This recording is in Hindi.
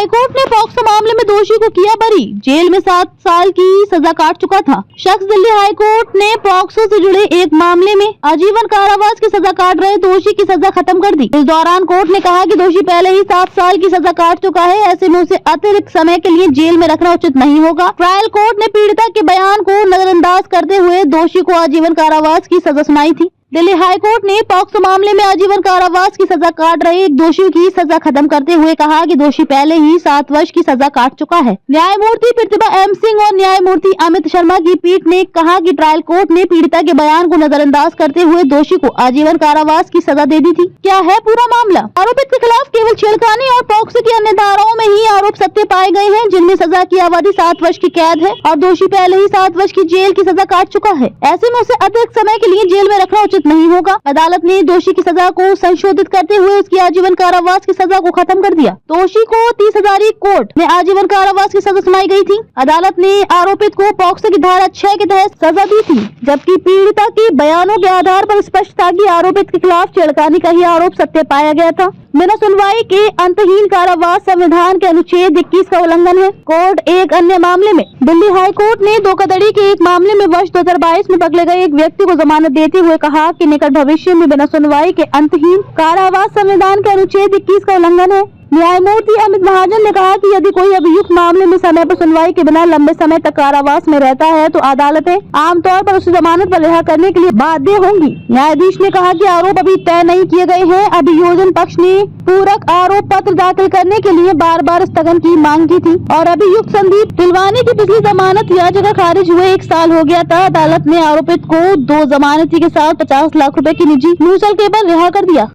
हाईकोर्ट ने पॉक्सो मामले में दोषी को किया बरी, जेल में 7 साल की सजा काट चुका था। शख्स दिल्ली हाईकोर्ट ने पॉक्सो से जुड़े एक मामले में आजीवन कारावास की सजा काट रहे दोषी की सजा खत्म कर दी। इस दौरान कोर्ट ने कहा कि दोषी पहले ही 7 साल की सजा काट चुका है, ऐसे में उसे अतिरिक्त समय के लिए जेल में रखना उचित नहीं होगा। ट्रायल कोर्ट ने पीड़िता के बयान को नजरअंदाज करते हुए दोषी को आजीवन कारावास की सजा सुनाई थी। दिल्ली हाईकोर्ट ने पॉक्सो मामले में आजीवन कारावास की सजा काट रहे एक दोषी की सजा खत्म करते हुए कहा कि दोषी पहले ही 7 वर्ष की सजा काट चुका है। न्यायमूर्ति प्रतिभा एम सिंह और न्यायमूर्ति अमित शर्मा की पीठ ने कहा कि ट्रायल कोर्ट ने पीड़िता के बयान को नजरअंदाज करते हुए दोषी को आजीवन कारावास की सजा दे दी थी। क्या है पूरा मामला? आरोपित के खिलाफ केवल छेड़खानी और पॉक्सो की अन्य धाराओं में ही आरोप सत्य पाए गए हैं, जिनमें सजा की अवधि 7 वर्ष की कैद है और दोषी पहले ही 7 वर्ष की जेल की सजा काट चुका है। ऐसे में उसे अतिरिक्त समय के लिए जेल में रखना उचित नहीं होगा। अदालत ने दोषी की सजा को संशोधित करते हुए उसकी आजीवन कारावास की सजा को खत्म कर दिया। दोषी को 30,000 कोर्ट में आजीवन कारावास की सजा सुनाई गई थी। अदालत ने आरोपित को पॉक्सो की धारा 6 के तहत सजा दी थी, जबकि पीड़िता के बयानों के आधार पर स्पष्ट था कि आरोपित के खिलाफ छेड़खानी का ही आरोप सत्य पाया गया था। बिना सुनवाई के अंतहीन कारावास संविधान के अनुच्छेद 21 का उल्लंघन है। कोर्ट एक अन्य मामले में दिल्ली हाईकोर्ट ने धोखाधड़ी के एक मामले में वर्ष 2022 में पकड़े गए एक व्यक्ति को जमानत देते हुए कहा कि निकट भविष्य में बिना सुनवाई के अंतहीन कारावास संविधान के अनुच्छेद 21 का उल्लंघन है। न्यायमूर्ति अमित महाजन ने कहा कि यदि कोई अभियुक्त मामले में समय पर सुनवाई के बिना लंबे समय तक कारावास में रहता है तो अदालतें आमतौर पर उसे जमानत पर रिहा करने के लिए बाध्य होंगी। न्यायाधीश ने कहा कि आरोप अभी तय नहीं किए गए हैं। अभियोजन पक्ष ने पूरक आरोप पत्र दाखिल करने के लिए बार-बार स्थगन की मांग की थी और अभियुक्त संदीप तिलवानी की पिछली जमानत याचिका खारिज हुए 1 साल हो गया था। अदालत ने आरोपित को 2 जमानती के साथ 50 लाख रुपए की निजी मुचलके पर रिहा कर दिया।